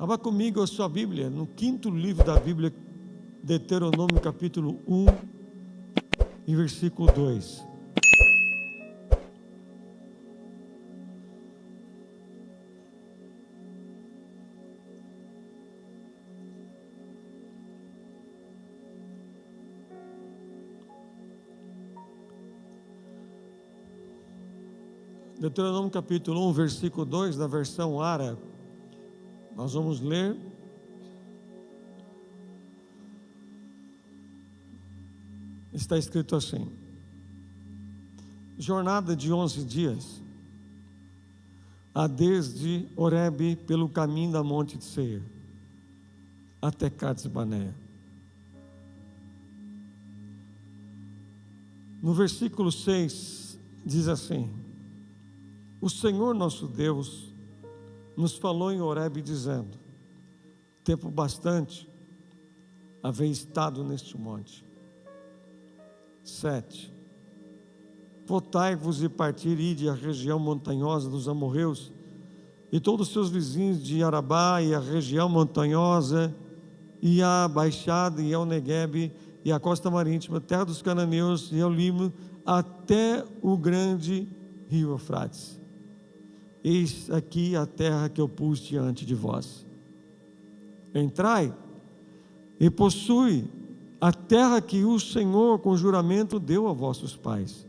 Abra comigo a sua Bíblia, no quinto livro da Bíblia, Deuteronômio capítulo 1 e versículo 2. Deuteronômio capítulo 1, versículo 2, na versão Ara, nós vamos ler. Está escrito assim: jornada de 11 dias, há desde Horebe pelo caminho da monte de Seir, até Cades Barneia. No versículo 6, diz assim: o Senhor nosso Deus nos falou em Horebe dizendo: tempo bastante havei estado neste monte. 7. Voltai-vos e partir, ide à região montanhosa dos amorreus e todos os seus vizinhos de Arabá e a região montanhosa e a baixada e ao Neguebe e a costa marítima, terra dos cananeus e ao Limo, até o grande rio Eufrates. Eis aqui a terra que eu pus diante de vós. Entrai e possui a terra que o Senhor com juramento deu a vossos pais,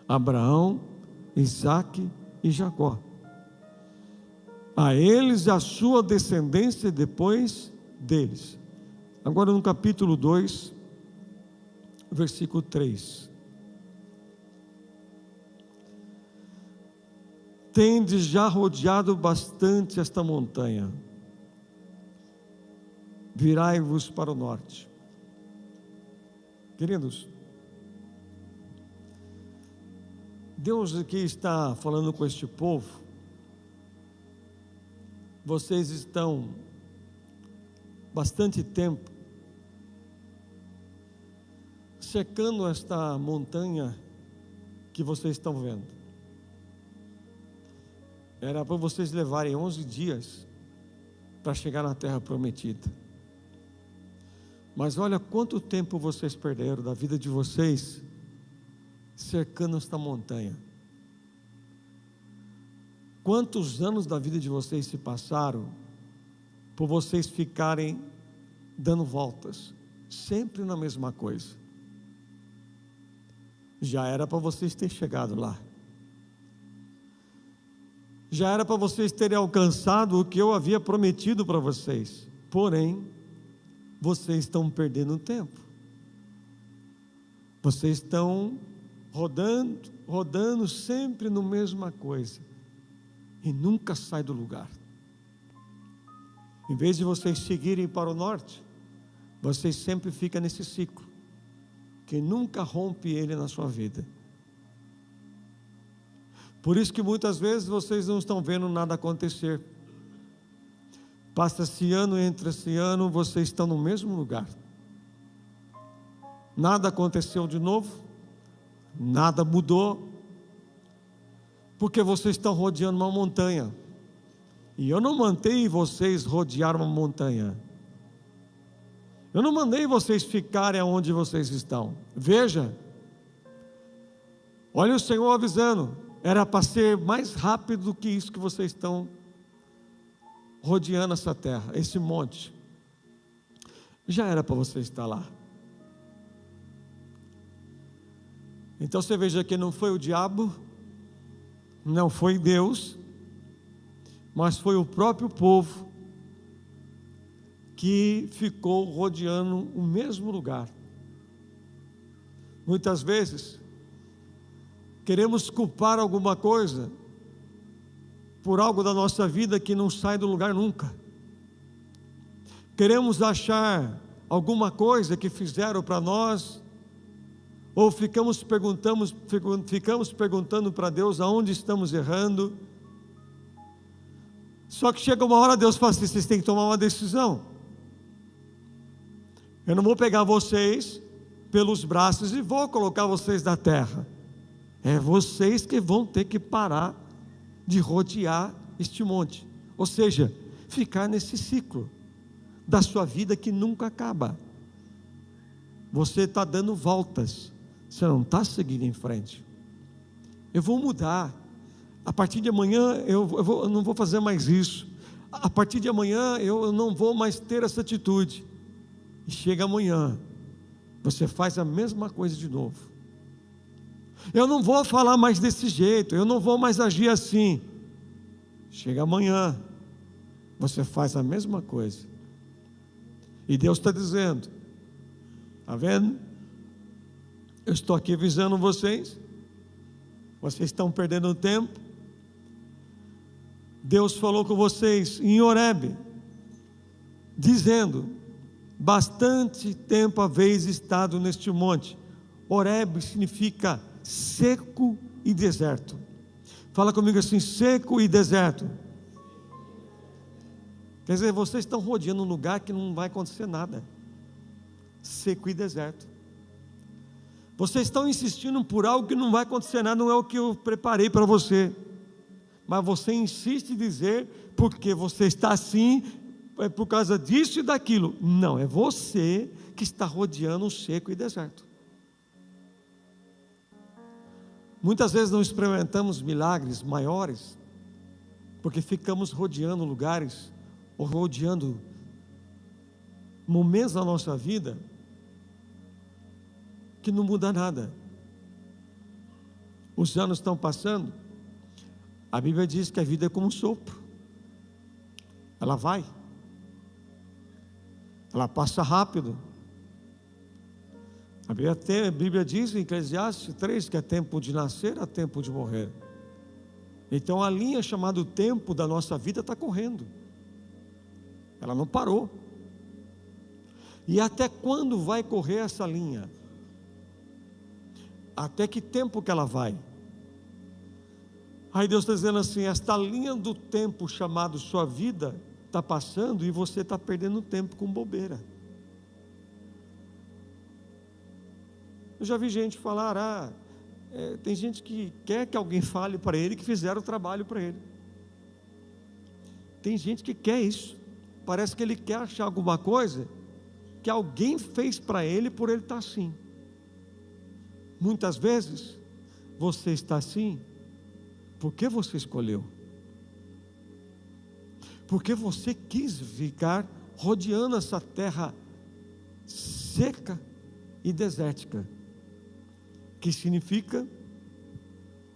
Abraão, Isaque e Jacó. A eles a sua descendência depois deles. Agora no capítulo 2, versículo 3. Tendes já rodeado bastante esta montanha. Virai-vos para o norte. Queridos, Deus aqui está falando com este povo. Vocês estão bastante tempo cercando esta montanha que vocês estão vendo. Era para vocês levarem 11 dias para chegar na terra prometida. Mas olha quanto tempo vocês perderam da vida de vocês cercando esta montanha. Quantos anos da vida de vocês se passaram por vocês ficarem dando voltas, sempre na mesma coisa. Já era para vocês terem chegado lá. Já era para vocês terem alcançado o que eu havia prometido para vocês. Porém, vocês estão perdendo tempo. Vocês estão rodando sempre na mesma coisa. E nunca sai do lugar. Em vez de vocês seguirem para o norte, vocês sempre ficam nesse ciclo, que nunca rompe ele na sua vida. Por isso que muitas vezes vocês não estão vendo nada acontecer. Passa-se ano, entra-se ano, vocês estão no mesmo lugar. Nada aconteceu de novo, nada mudou, porque vocês estão rodeando uma montanha. E eu não mandei vocês rodear uma montanha. Eu não mandei vocês ficarem onde vocês estão. Veja, olha o Senhor avisando, era para ser mais rápido do que isso que vocês estão rodeando essa terra, esse monte. Já era para você estar lá. Então você veja que não foi o diabo, não foi Deus, mas foi o próprio povo que ficou rodeando o mesmo lugar. Muitas vezes queremos culpar alguma coisa por algo da nossa vida que não sai do lugar nunca. Queremos achar alguma coisa que fizeram para nós, ou ficamos perguntando para Deus aonde estamos errando. Só que chega uma hora, Deus fala assim: vocês têm que tomar uma decisão. Eu não vou pegar vocês pelos braços e vou colocar vocês na terra. É vocês que vão ter que parar de rodear este monte. Ou seja, ficar nesse ciclo da sua vida que nunca acaba. Você está dando voltas, você não está seguindo em frente. Eu vou mudar, a partir de amanhã eu não vou fazer mais isso, a partir de amanhã eu não vou mais ter essa atitude. E chega amanhã, você faz a mesma coisa de novo. Eu não vou falar mais desse jeito, eu não vou mais agir assim. Chega amanhã, você faz a mesma coisa. E Deus está dizendo, está vendo? Eu estou aqui avisando vocês, vocês estão perdendo tempo. Deus falou com vocês em Horebe, dizendo: bastante tempo haveis estado neste monte. Horebe significa seco e deserto. Fala comigo assim: seco e deserto. Quer dizer, vocês estão rodeando um lugar que não vai acontecer nada. Seco e deserto. Vocês estão insistindo por algo que não vai acontecer nada, não é o que eu preparei para você. Mas você insiste em dizer, porque você está assim, é por causa disso e daquilo. Não, é você que está rodeando um seco e deserto. Muitas vezes não experimentamos milagres maiores, porque ficamos rodeando lugares, ou rodeando momentos da nossa vida, que não muda nada. Os anos estão passando, a Bíblia diz que a vida é como um sopro, ela vai, ela passa rápido. A Bíblia diz em Eclesiastes 3 que é tempo de nascer, é tempo de morrer. Então a linha chamada tempo da nossa vida está correndo, ela não parou. E até quando vai correr essa linha? Até que tempo que ela vai? Aí Deus está dizendo assim: esta linha do tempo chamado sua vida está passando e você está perdendo tempo com bobeira. Eu já vi gente falar, tem gente que quer que alguém fale para ele que fizeram o trabalho para ele. Tem gente que quer isso, parece que ele quer achar alguma coisa que alguém fez para ele por ele estar assim. Muitas vezes você está assim porque você escolheu, porque você quis ficar rodeando essa terra seca e desértica, que significa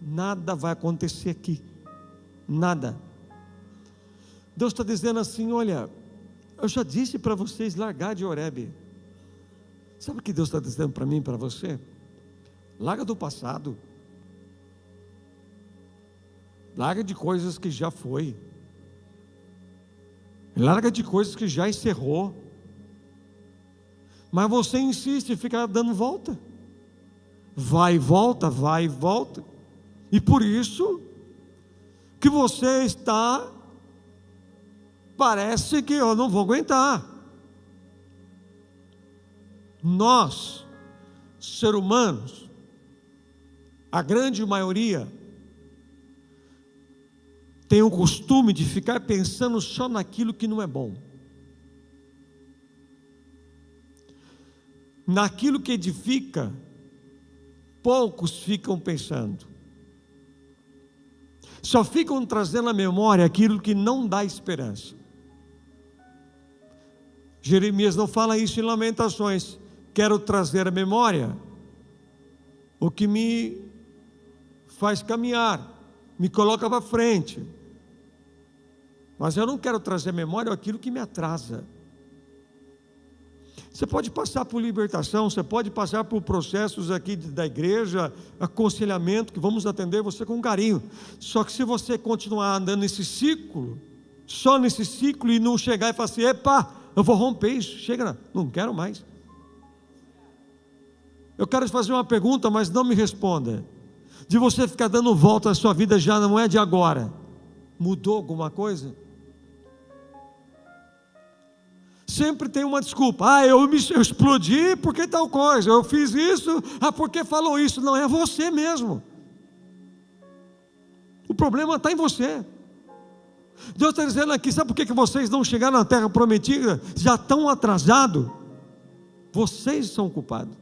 nada vai acontecer aqui, nada. Deus está dizendo assim: olha, eu já disse para vocês largar de Horebe. Sabe o que Deus está dizendo para mim e para você? Larga do passado, larga de coisas que já foi, larga de coisas que já encerrou, mas você insiste em ficar dando volta, vai e volta, vai e volta, e por isso que você está, parece que eu não vou aguentar. Nós, seres humanos, a grande maioria, tem o costume de ficar pensando só naquilo que não é bom, naquilo que edifica. Poucos ficam pensando, só ficam trazendo à memória aquilo que não dá esperança. Jeremias não fala isso em Lamentações: quero trazer à memória o que me faz caminhar, me coloca para frente, mas eu não quero trazer à memória aquilo que me atrasa. Você pode passar por libertação, você pode passar por processos aqui da igreja, aconselhamento, que vamos atender você com carinho. Só que se você continuar andando nesse ciclo, só nesse ciclo, e não chegar e falar assim: epa, eu vou romper isso, chega, não quero mais. Eu quero te fazer uma pergunta, mas não me responda. De você ficar dando volta à sua vida já não é de agora, mudou alguma coisa? Sempre tem uma desculpa: eu explodi porque tal coisa, eu fiz isso, porque falou isso. Não, é você mesmo. O problema está em você. Deus está dizendo aqui: sabe por que vocês não chegaram na terra prometida? Já estão atrasados. Vocês são culpados.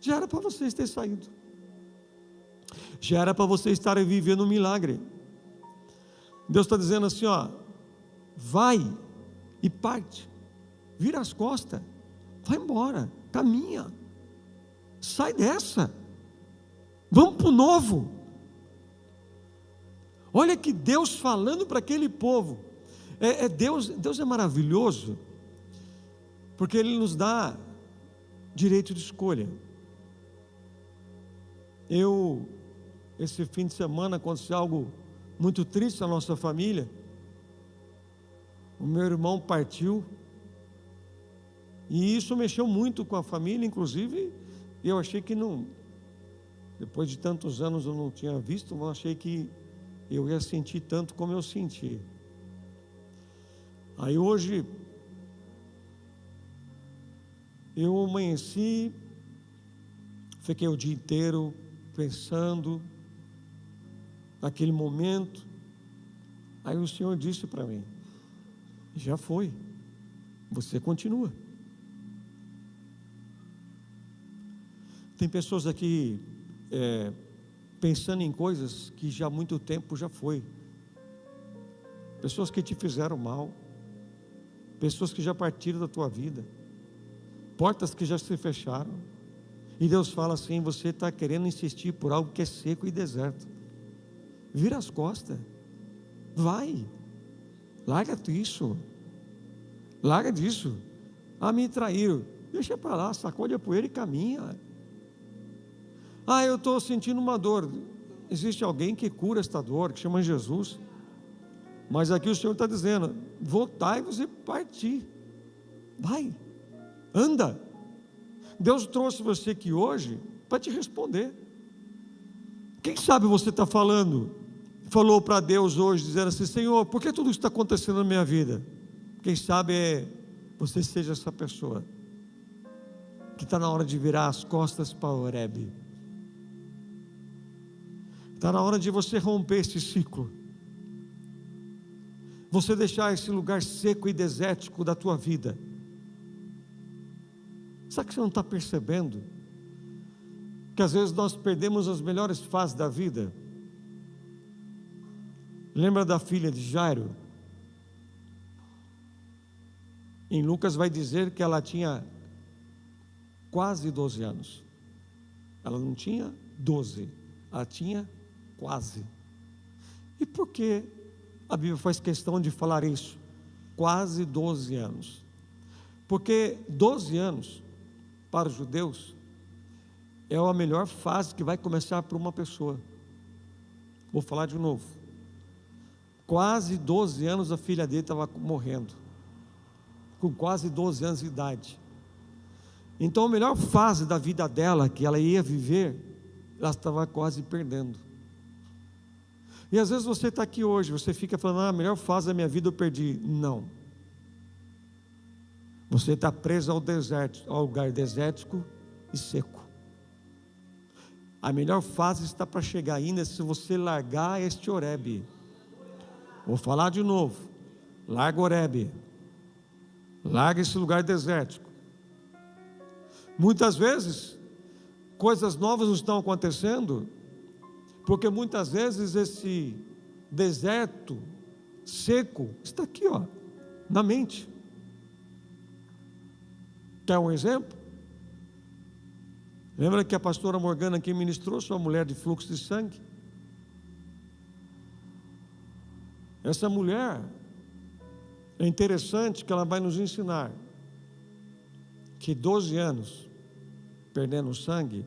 Já era para vocês terem saído. Já era para vocês estarem vivendo um milagre. Deus está dizendo assim: ó, vai e parte, vira as costas, vai embora, caminha, sai dessa, vamos para o novo. Olha que Deus falando para aquele povo. Deus é maravilhoso, porque Ele nos dá direito de escolha. Esse fim de semana aconteceu algo muito triste na nossa família. O meu irmão partiu, e isso mexeu muito com a família. Inclusive, eu achei que não, depois de tantos anos eu não tinha visto, eu achei que eu ia sentir tanto como eu senti. Aí hoje eu amanheci, fiquei o dia inteiro pensando naquele momento. Aí o Senhor disse para mim: já foi, você continua. Tem pessoas aqui pensando em coisas que já há muito tempo já foi. Pessoas que te fizeram mal, pessoas que já partiram da tua vida, portas que já se fecharam. E Deus fala assim: você está querendo insistir por algo que é seco e deserto. Vira as costas, vai, larga isso, larga disso. Me traíram, deixa para lá, sacode a poeira e caminha. Eu estou sentindo uma dor. Existe alguém que cura esta dor, que chama Jesus. Mas aqui o Senhor está dizendo: voltai-vos e partir, vai, anda. Deus trouxe você aqui hoje para te responder. Quem sabe você está falou para Deus hoje, dizendo assim: Senhor, por que tudo isso está acontecendo na minha vida? Quem sabe você seja essa pessoa que está na hora de virar as costas para o Horebe. Está na hora de você romper esse ciclo, você deixar esse lugar seco e desértico da tua vida. Sabe que você não está percebendo? Que às vezes nós perdemos as melhores fases da vida. Lembra da filha de Jairo? Em Lucas vai dizer que ela tinha quase 12 anos. Ela não tinha 12, ela tinha quase. E por que a Bíblia faz questão de falar isso? Quase 12 anos. Porque 12 anos, para os judeus, é a melhor fase que vai começar para uma pessoa. Vou falar de novo. Quase 12 anos a filha dele estava morrendo, com quase 12 anos de idade. Então a melhor fase da vida dela, que ela ia viver, ela estava quase perdendo. E às vezes você está aqui hoje, você fica falando: a melhor fase da minha vida eu perdi. Não. Você está preso ao lugar desértico e seco. A melhor fase está para chegar ainda se você largar este Horebe. Vou falar de novo: larga o Horebe, larga esse lugar desértico. Muitas vezes coisas novas não estão acontecendo, porque muitas vezes esse deserto seco está aqui, na mente. Quer um exemplo? Lembra que a pastora Morgana aqui ministrou sua mulher de fluxo de sangue? Essa mulher, é interessante que ela vai nos ensinar que 12 anos perdendo sangue,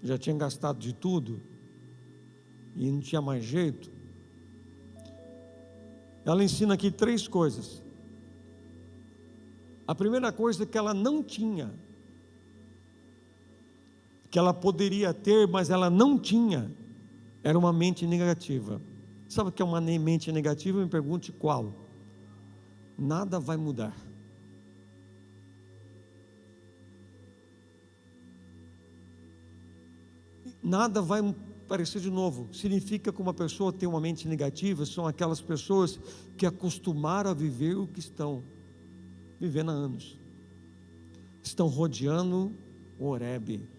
já tinha gastado de tudo e não tinha mais jeito. Ela ensina aqui 3 coisas. A primeira coisa que ela não tinha, que ela poderia ter, mas ela não tinha, era uma mente negativa. Sabe o que é uma mente negativa? Me pergunte qual. Nada vai mudar. Nada vai parecer de novo, significa que uma pessoa tem uma mente negativa, são aquelas pessoas que acostumaram a viver o que estão vivendo há anos. Estão rodeando o Horebe.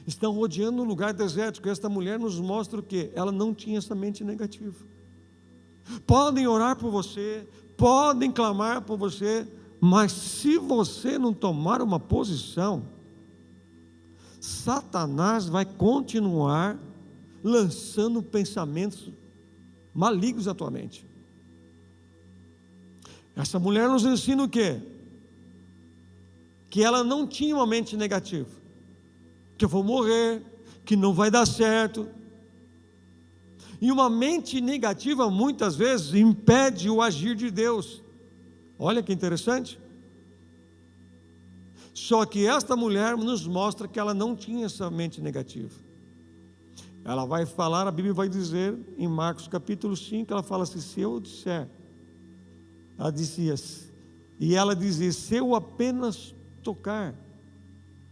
Estão rodeando um lugar desértico. Esta mulher nos mostra o quê? Ela não tinha essa mente negativa. Podem orar por você, podem clamar por você, mas se você não tomar uma posição, Satanás vai continuar lançando pensamentos malignos na tua mente. Essa mulher nos ensina o quê? Que ela não tinha uma mente negativa, que eu vou morrer, que não vai dar certo. E uma mente negativa muitas vezes impede o agir de Deus. Olha que interessante. Só que esta mulher nos mostra que ela não tinha essa mente negativa. Ela vai falar, a Bíblia vai dizer em Marcos capítulo 5, ela fala assim: se eu disser, ela dizia, e ela dizia, se eu apenas tocar,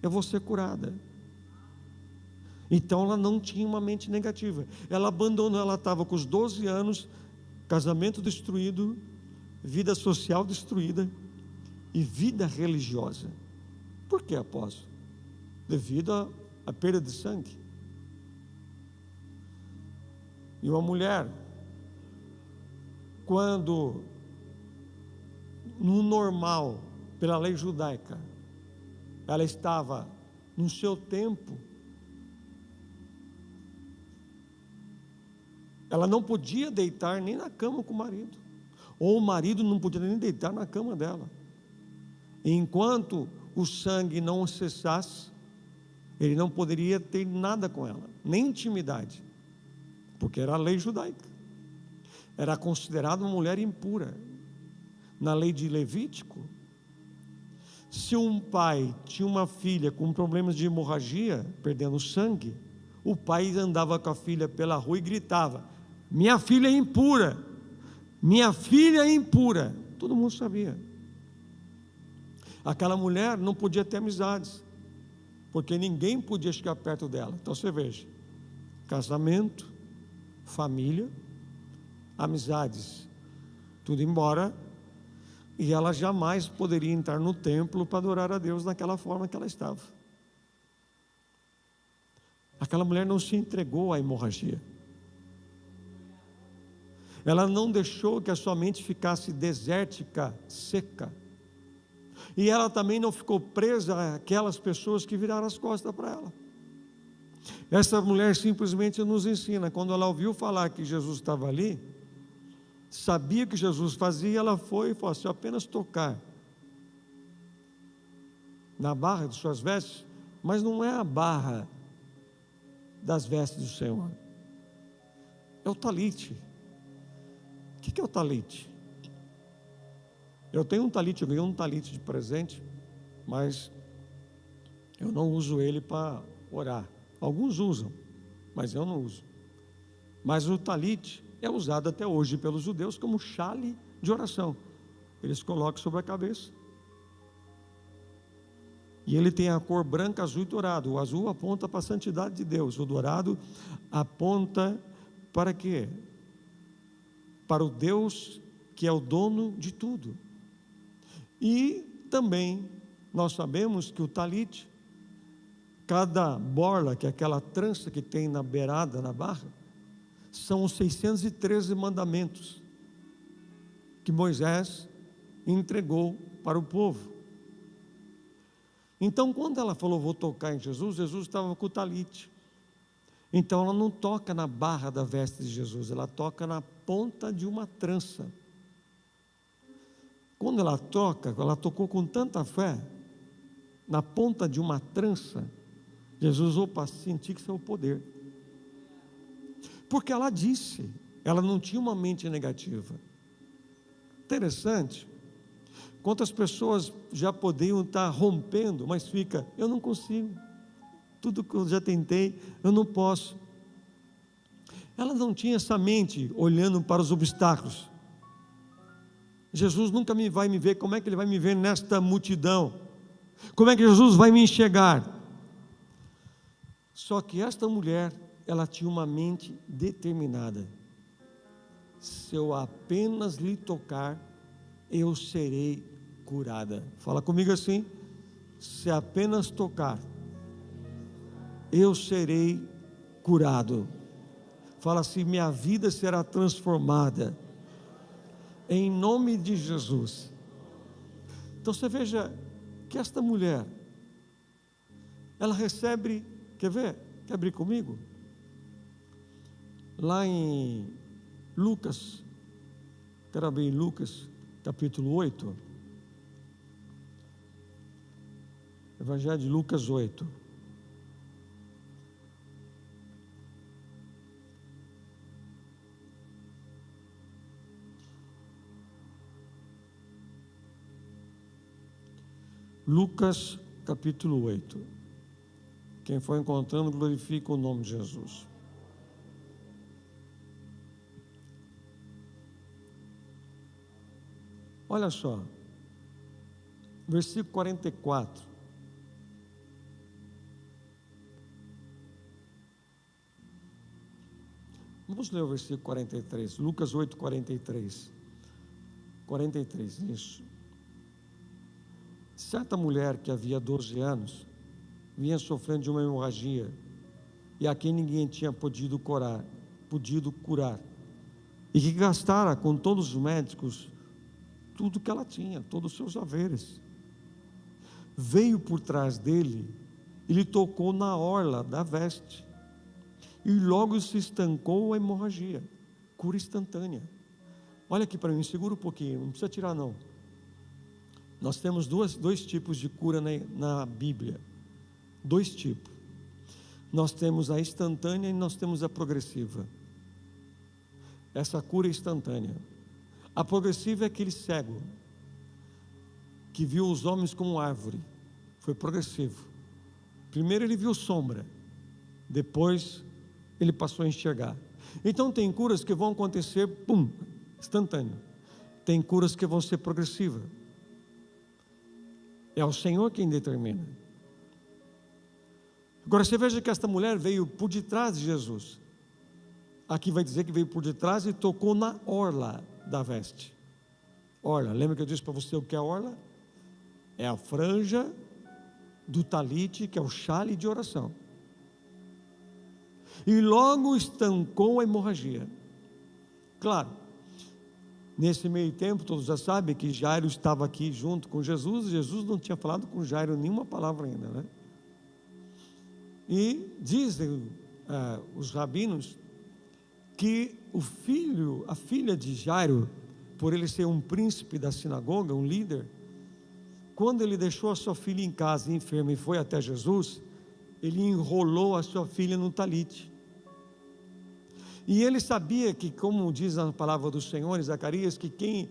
eu vou ser curada. Então ela não tinha uma mente negativa. Ela abandonou, ela estava com os 12 anos, casamento destruído, vida social destruída e vida religiosa. Por que, apóstolo? Devido à perda de sangue. E uma mulher, quando no normal, pela lei judaica, ela estava no seu tempo, ela não podia deitar nem na cama com o marido, ou o marido não podia nem deitar na cama dela. Enquanto o sangue não cessasse, ele não poderia ter nada com ela, nem intimidade, porque era a lei judaica. Era considerada uma mulher impura. Na lei de Levítico, se um pai tinha uma filha com problemas de hemorragia, perdendo sangue, o pai andava com a filha pela rua e gritava: minha filha é impura, minha filha é impura. Todo mundo sabia. Aquela mulher não podia ter amizades, porque ninguém podia chegar perto dela. Então você veja, casamento, família, amizades, tudo embora, e ela jamais poderia entrar no templo para adorar a Deus naquela forma que ela estava. Aquela mulher não se entregou à hemorragia. Ela não deixou que a sua mente ficasse desértica, seca. E ela também não ficou presa àquelas pessoas que viraram as costas para ela. Essa mulher simplesmente nos ensina, quando ela ouviu falar que Jesus estava ali, sabia que Jesus fazia, ela foi e falou: se eu apenas tocar na barra de suas vestes, mas não é a barra das vestes do Senhor, é o talite. O que é o talite? Eu tenho um talite, eu ganhei um talite de presente, mas eu não uso ele para orar. Alguns usam, mas eu não uso. Mas o talite é usado até hoje pelos judeus como chale de oração. Eles colocam sobre a cabeça. E ele tem a cor branca, azul e dourado. O azul aponta para a santidade de Deus. O dourado aponta para quê? Para o Deus que é o dono de tudo. E também nós sabemos que o talite, cada borla, que é aquela trança que tem na beirada, na barra, são os 613 mandamentos que Moisés entregou para o povo. Então, quando ela falou, vou tocar em Jesus, Jesus estava com o talite. Então, ela não toca na barra da veste de Jesus, ela toca na ponta de uma trança. Quando ela toca, ela tocou com tanta fé, na ponta de uma trança, Jesus, opa, senti que isso é o poder. Porque ela disse, ela não tinha uma mente negativa. Interessante, quantas pessoas já poderiam estar rompendo, mas fica, eu não consigo, tudo que eu já tentei, eu não posso. Ela não tinha essa mente olhando para os obstáculos. Jesus nunca vai me ver, como é que Ele vai me ver nesta multidão? Como é que Jesus vai me enxergar? Só que esta mulher, ela tinha uma mente determinada. Se eu apenas lhe tocar, eu serei curada. Fala comigo assim: se apenas tocar, eu serei curado. Fala assim: minha vida será transformada, em nome de Jesus. Então você veja que esta mulher, ela recebe, quer ver? Quer abrir comigo? Lá em Lucas, quero abrir em Lucas, capítulo 8. Evangelho de Lucas 8. Lucas, capítulo 8. Quem for encontrando, glorifica o nome de Jesus. Olha só, versículo 44. Vamos ler o versículo 43, Lucas 8, 43. 43, isso. Certa mulher que havia 12 anos, vinha sofrendo de uma hemorragia, e a quem ninguém tinha podido curar, e que gastara com todos os médicos tudo que ela tinha, todos os seus haveres. Veio por trás dele e lhe tocou na orla da veste, e logo se estancou a hemorragia. Cura instantânea. Olha aqui para mim, segura um pouquinho, não precisa tirar não. Nós temos dois tipos de cura na Bíblia. Dois tipos. Nós temos a instantânea e nós temos a progressiva. Essa cura é instantânea. A progressiva é aquele cego que viu os homens como árvore. Foi progressivo. Primeiro ele viu sombra, depois ele passou a enxergar. Então tem curas que vão acontecer, pum, instantâneo. Tem curas que vão ser progressivas. É o Senhor quem determina. Agora você veja que esta mulher veio por detrás de Jesus. Aqui vai dizer que veio por detrás e tocou na orla da veste. Orla, lembra que eu disse para você o que é orla? É a franja do talite, que é o xale de oração. E logo estancou a hemorragia. Claro, nesse meio tempo, todos já sabem que Jairo estava aqui junto com Jesus. Jesus não tinha falado com Jairo nenhuma palavra ainda, né? E dizem os rabinos que a filha de Jairo, por ele ser um príncipe da sinagoga, um líder, quando ele deixou a sua filha em casa enferma e foi até Jesus, ele enrolou a sua filha no talite. E ele sabia que, como diz a palavra do Senhor em Zacarias, que quem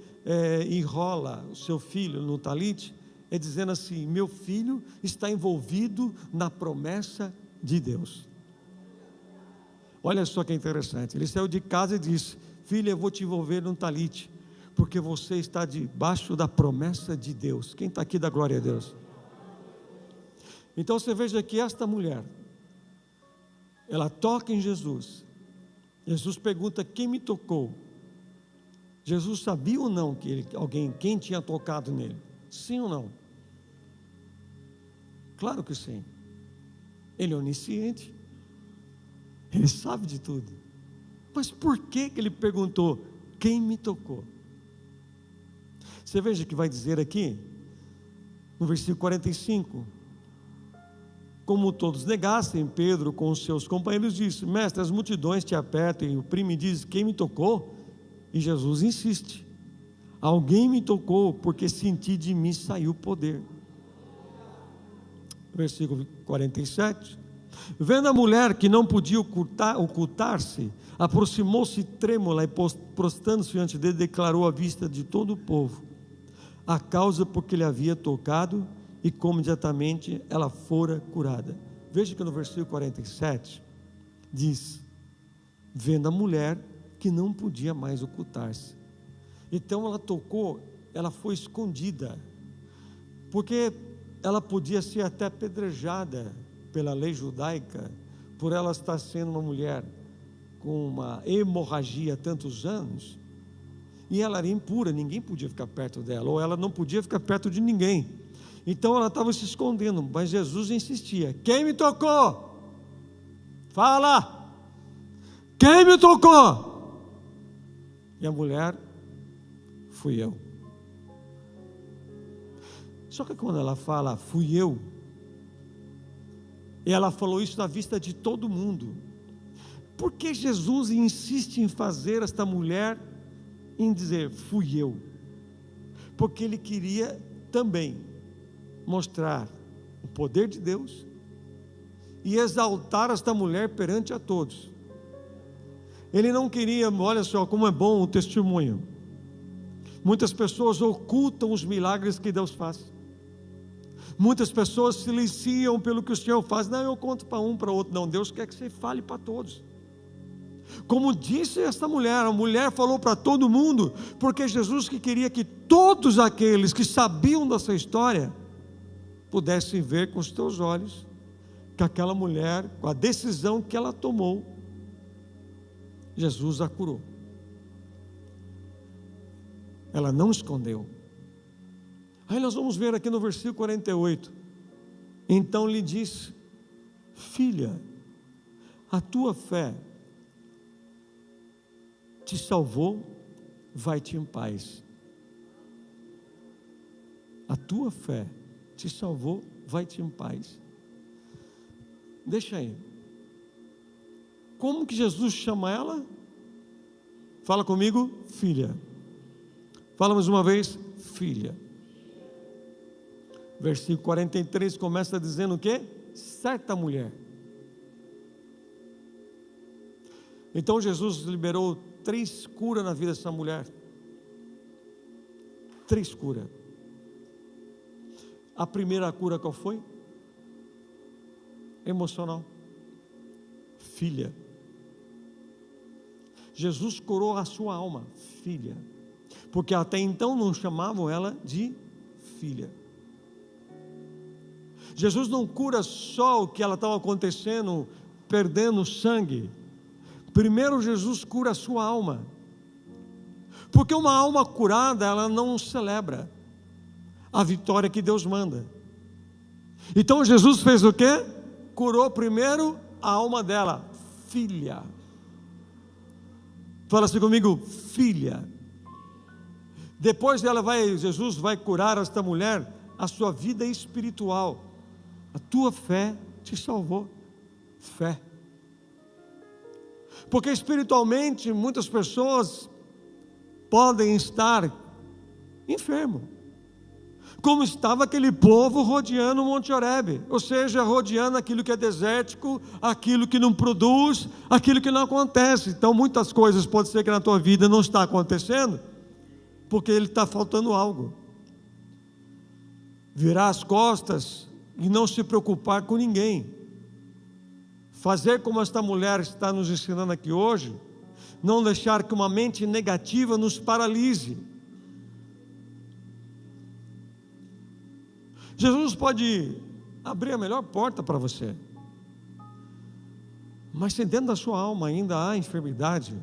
enrola o seu filho no talite, é dizendo assim: meu filho está envolvido na promessa de Deus. Olha só que interessante, ele saiu de casa e disse: filha, eu vou te envolver no talite, porque você está debaixo da promessa de Deus. Quem está aqui dá glória a Deus? Então você veja que esta mulher, ela toca em Jesus. Jesus pergunta: quem me tocou? Jesus sabia ou não que quem tinha tocado nele? Sim ou não? Claro que sim. Ele é onisciente, ele sabe de tudo. Mas por que ele perguntou: quem me tocou? Você veja que vai dizer aqui no versículo 45: como todos negassem, Pedro com os seus companheiros disse: mestre, as multidões te apertam e oprimem, e diz: quem me tocou? E Jesus insiste: alguém me tocou, porque senti de mim saiu poder. Versículo 47: vendo a mulher que não podia ocultar-se, aproximou-se trêmula e prostrando-se diante dele, declarou à vista de todo o povo a causa porque ele havia tocado e como imediatamente ela fora curada. Veja que no versículo 47 diz: vendo a mulher que não podia mais ocultar-se. Então ela tocou, ela foi escondida, porque ela podia ser até apedrejada pela lei judaica, por ela estar sendo uma mulher com uma hemorragia há tantos anos, e ela era impura, ninguém podia ficar perto dela, ou ela não podia ficar perto de ninguém. Então ela estava se escondendo, mas Jesus insistia: quem me tocou? Fala! Quem me tocou? E a mulher: fui eu. Só que quando ela fala fui eu, e ela falou isso na vista de todo mundo, por que Jesus insiste em fazer esta mulher em dizer fui eu? Porque ele queria também mostrar o poder de Deus e exaltar esta mulher perante a todos. Ele não queria, olha só como é bom o testemunho. Muitas pessoas ocultam os milagres que Deus faz. Muitas pessoas silenciam pelo que o Senhor faz. Não, eu conto para um, para outro. Não, Deus quer que você fale para todos. Como disse esta mulher, a mulher falou para todo mundo, porque Jesus que queria que todos aqueles que sabiam dessa história pudessem ver com os teus olhos que aquela mulher, com a decisão que ela tomou, Jesus a curou. Ela não escondeu. Aí nós vamos ver aqui no versículo 48. Então lhe disse: filha, a tua fé te salvou, vai-te em paz. A tua fé te salvou, vai-te em paz. Deixa aí. Como que Jesus chama ela? Fala comigo, filha. Fala mais uma vez, filha. Versículo 43 começa dizendo o quê? Certa mulher. Então Jesus liberou 3 curas na vida dessa mulher. 3 curas. A primeira cura qual foi? Emocional. Filha. Jesus curou a sua alma, filha. Porque até então não chamavam ela de filha. Jesus não cura só o que ela estava acontecendo, perdendo sangue. Primeiro Jesus cura a sua alma. Porque uma alma curada, ela não celebra a vitória que Deus manda. Então Jesus fez o quê? Curou primeiro a alma dela, filha. Fala assim comigo, filha. Depois Jesus vai curar esta mulher a sua vida espiritual. A tua fé te salvou. Fé. Porque espiritualmente muitas pessoas podem estar enfermos, como estava aquele povo rodeando o Monte Horebe, ou seja, rodeando aquilo que é desértico, aquilo que não produz, aquilo que não acontece. Então muitas coisas pode ser que na tua vida não está acontecendo, porque ele está faltando algo. Virar as costas e não se preocupar com ninguém. Fazer como esta mulher está nos ensinando aqui hoje, não deixar que uma mente negativa nos paralise. Jesus pode abrir a melhor porta para você, mas se dentro da sua alma ainda há enfermidade,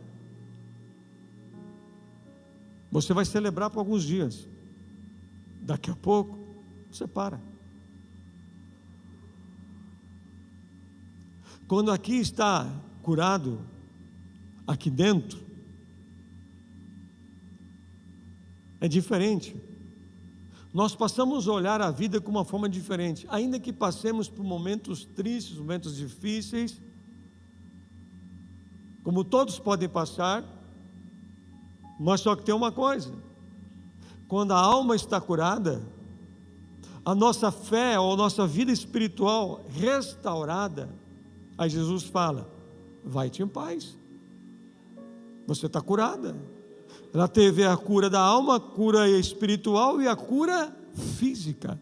você vai celebrar por alguns dias, daqui a pouco você para. Quando aqui está curado, aqui dentro, é diferente. Nós passamos a olhar a vida com uma forma diferente, ainda que passemos por momentos tristes, momentos difíceis, como todos podem passar, mas só que tem uma coisa: quando a alma está curada, a nossa fé ou a nossa vida espiritual restaurada, aí Jesus fala: vai-te em paz, você está curada. Ela teve a cura da alma, a cura espiritual e a cura física.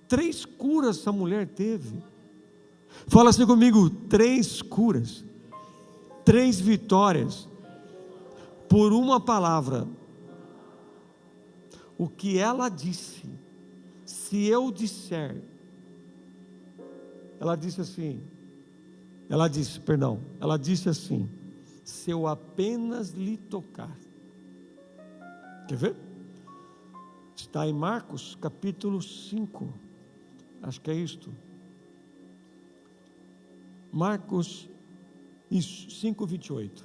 3 curas essa mulher teve. Fala assim comigo, 3 curas, 3 vitórias, por uma palavra. O que ela disse, se eu disser, ela disse assim: ela disse assim: se eu apenas lhe tocar. Quer ver? Está em Marcos capítulo 5, acho que é isto. Marcos, isso, 5:28.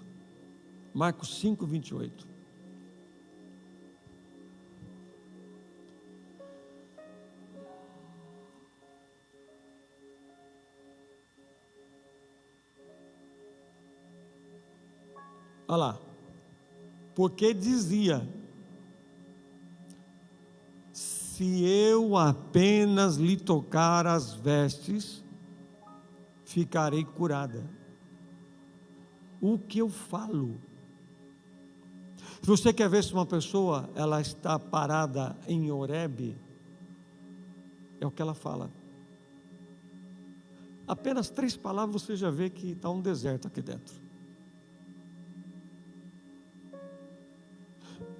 Marcos 5:28. Olha lá, porque dizia: se eu apenas lhe tocar as vestes, ficarei curada. O que eu falo? Se você quer ver se uma pessoa ela está parada em Horebe, é o que ela fala. Apenas 3 palavras você já vê que está um deserto aqui dentro.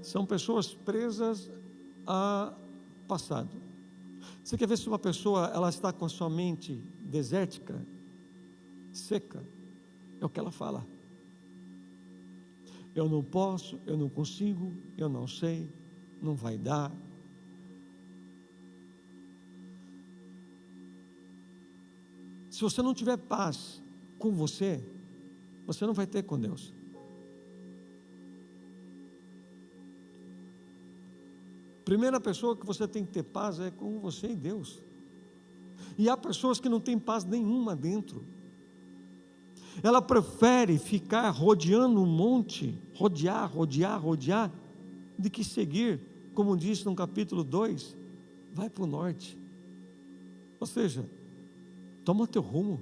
São pessoas presas a passado. Você quer ver se uma pessoa ela está com a sua mente desértica, seca? É o que ela fala. Eu não posso, eu não consigo, eu não sei, não vai dar. Se você não tiver paz com você, você não vai ter com Deus. Primeira pessoa que você tem que ter paz é com você e Deus. E há pessoas que não têm paz nenhuma dentro. Ela prefere ficar rodeando um monte, rodear, de que seguir, como disse no capítulo 2, vai para o norte. Ou seja, toma teu rumo.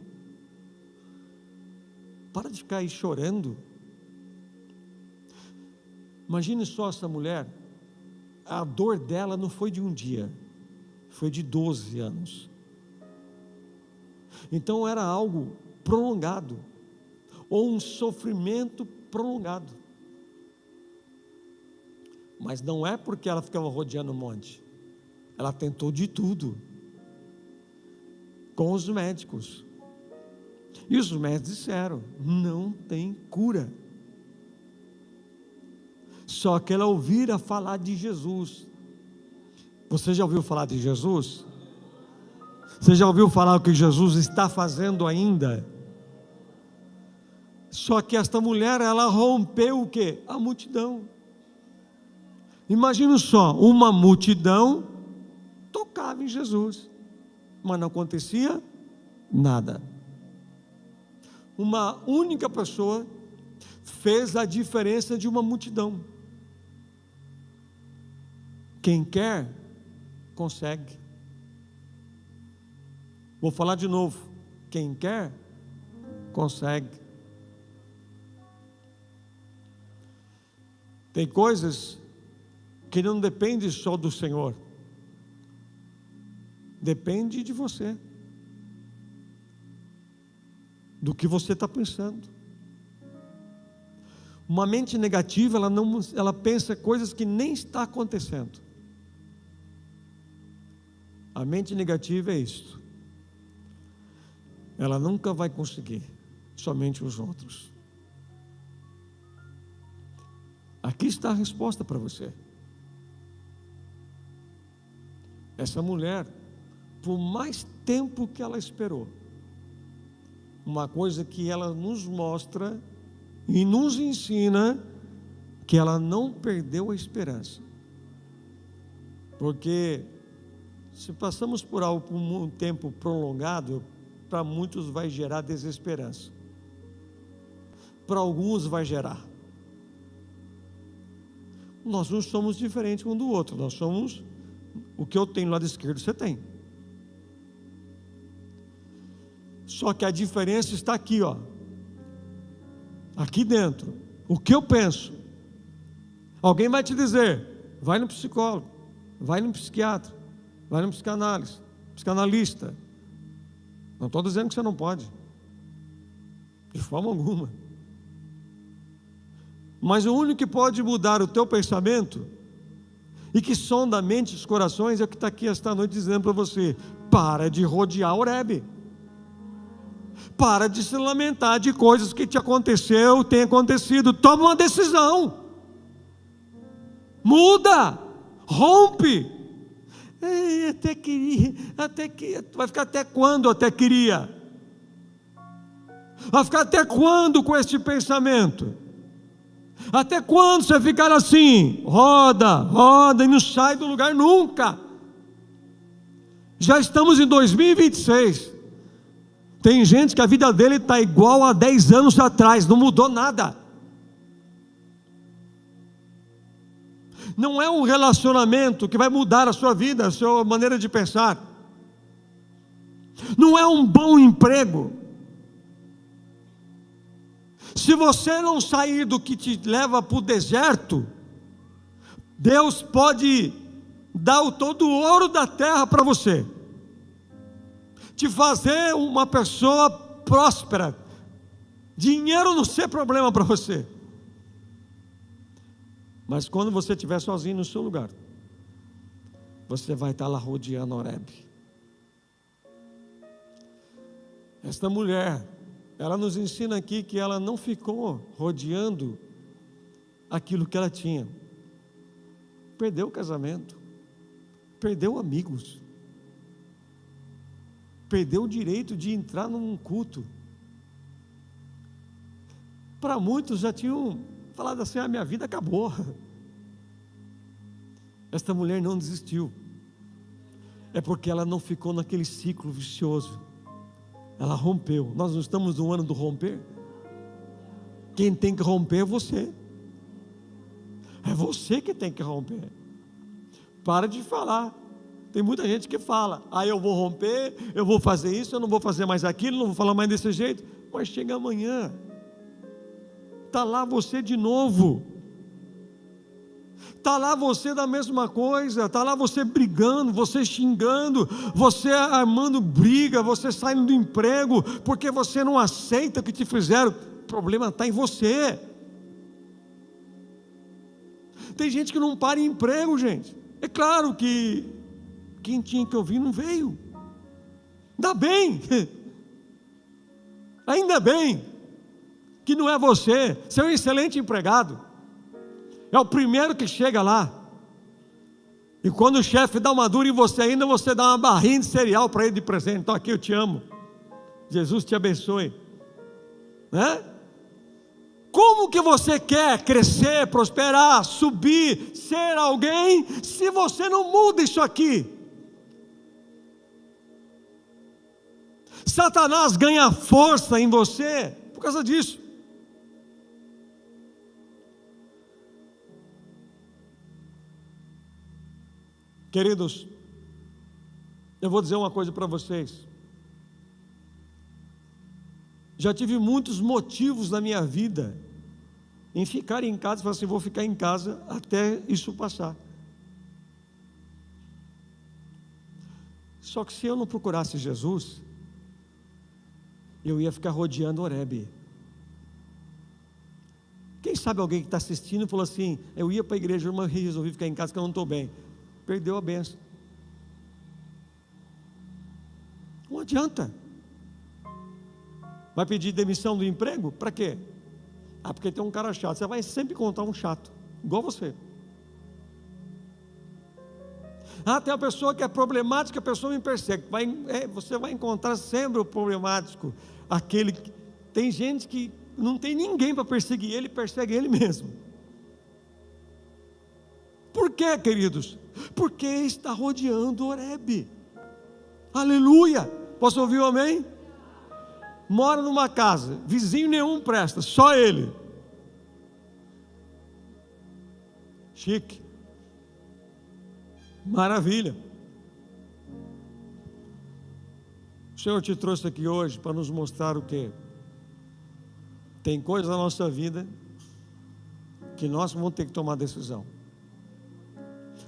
Para de ficar aí chorando. Imagine só essa mulher. A dor dela não foi de um dia, foi de 12 anos. Então era algo prolongado, ou um sofrimento prolongado. Mas não é porque ela ficava rodeando um monte. Ela tentou de tudo, com os médicos. E os médicos disseram: não tem cura. Só que ela ouvira falar de Jesus. Você já ouviu falar de Jesus? Você já ouviu falar o que Jesus está fazendo ainda? Só que esta mulher, ela rompeu o quê? A multidão. Imagina só, uma multidão tocava em Jesus, mas não acontecia nada. Uma única pessoa fez a diferença de uma multidão. Quem quer, consegue. Vou falar de novo. Quem quer, consegue. Tem coisas que não dependem só do Senhor. Depende de você. Do que você está pensando. Uma mente negativa, ela pensa coisas que nem está acontecendo. A mente negativa é isto. Ela nunca vai conseguir, somente os outros. Aqui está a resposta para você. Essa mulher, por mais tempo que ela esperou, uma coisa que ela nos mostra e nos ensina, que ela não perdeu a esperança. Porque se passamos por um tempo prolongado, para muitos vai gerar desesperança. Para alguns vai gerar. Nós não somos diferentes um do outro. Nós somos o que eu tenho no lado esquerdo, você tem. Só que a diferença está aqui, ó. Aqui dentro. O que eu penso? Alguém vai te dizer: vai no psicólogo, vai no psiquiatra, vai no psicanalista. Não estou dizendo que você não pode, de forma alguma. Mas o único que pode mudar o teu pensamento e que sonda a mente e os corações é o que está aqui esta noite dizendo para você: para de rodear Horebe. Para de se lamentar de coisas que te aconteceu, tem acontecido. Toma uma decisão. Muda. Rompe. Ei, até queria, vai ficar até quando até queria? Vai ficar até quando com este pensamento? Até quando você ficar assim? Roda, roda e não sai do lugar nunca. Já estamos em 2026. Tem gente que a vida dele está igual a 10 anos atrás, não mudou nada. Não é um relacionamento que vai mudar a sua vida, a sua maneira de pensar. Não é um bom emprego. Se você não sair do que te leva para o deserto, Deus pode dar todo o ouro da terra para você, te fazer uma pessoa próspera, dinheiro não ser problema para você. Mas quando você estiver sozinho no seu lugar, você vai estar lá rodeando Horebe. Esta mulher, ela nos ensina aqui que ela não ficou rodeando aquilo que ela tinha. Perdeu o casamento, perdeu amigos, perdeu o direito de entrar num culto. Para muitos já tinham falado assim: a minha vida acabou. Esta mulher não desistiu. É porque ela não ficou naquele ciclo vicioso. Ela rompeu. Nós não estamos no ano do romper? Quem tem que romper é você. É você que tem que romper. Para de falar. Tem muita gente que fala: eu vou romper, eu vou fazer isso, eu não vou fazer mais aquilo, não vou falar mais desse jeito. Mas chega amanhã, está lá você de novo. Está lá você da mesma coisa, está lá você brigando, você xingando, você armando briga, você saindo do emprego, porque você não aceita o que te fizeram. O problema está em você. Tem gente que não para em emprego, gente. É claro que quem tinha que ouvir não veio. Ainda bem, ainda bem que não é você. Você é um excelente empregado, é o primeiro que chega lá, e quando o chefe dá uma dura em você ainda, você dá uma barrinha de cereal para ele de presente. Então aqui, eu te amo, Jesus te abençoe, né? Como que você quer crescer, prosperar, subir, ser alguém, se você não muda isso aqui? Satanás ganha força em você por causa disso. Queridos, eu vou dizer uma coisa para vocês. Já tive muitos motivos na minha vida em ficar em casa e falar assim: vou ficar em casa até isso passar. Só que se eu não procurasse Jesus, eu ia ficar rodeando Horebe. Quem sabe alguém que está assistindo e falou assim: eu ia para a igreja, mas resolvi ficar em casa que eu não estou bem. Perdeu a bênção. Não adianta. Vai pedir demissão do emprego? Para quê? Porque tem um cara chato. Você vai sempre encontrar um chato, igual você. Tem uma pessoa que é problemática, a pessoa me persegue. Você vai encontrar sempre o problemático. Aquele que... Tem gente que não tem ninguém para perseguir ele, persegue ele mesmo. Por quê, queridos? Porque está rodeando Horebe. Aleluia. Posso ouvir um amém? Mora numa casa, vizinho nenhum presta, só ele. Chique. Maravilha. O Senhor te trouxe aqui hoje para nos mostrar o quê? Tem coisas na nossa vida que nós vamos ter que tomar decisão.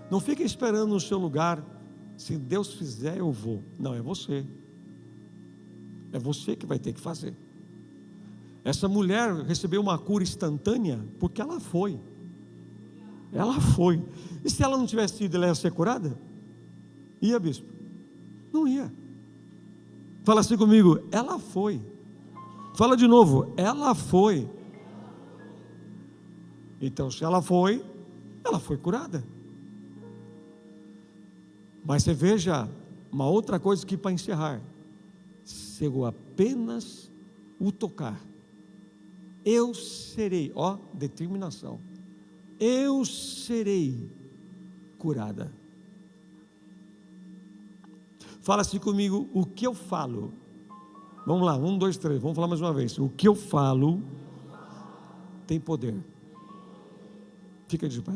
Não fique esperando no seu lugar: se Deus fizer, eu vou. Não, é você. É você que vai ter que fazer. Essa mulher recebeu uma cura instantânea porque ela foi. Ela foi. E se ela não tivesse ido, ela ia ser curada? Ia, bispo? Não ia. Fala assim comigo: ela foi. Fala de novo, ela foi. Então, se ela foi curada. Mas você veja, uma outra coisa que para encerrar, se eu apenas o tocar, eu serei, ó, determinação, eu serei curada. Fala assim comigo, o que eu falo? Vamos lá, 1, 2, 3, vamos falar mais uma vez. O que eu falo tem poder. Fica de pé.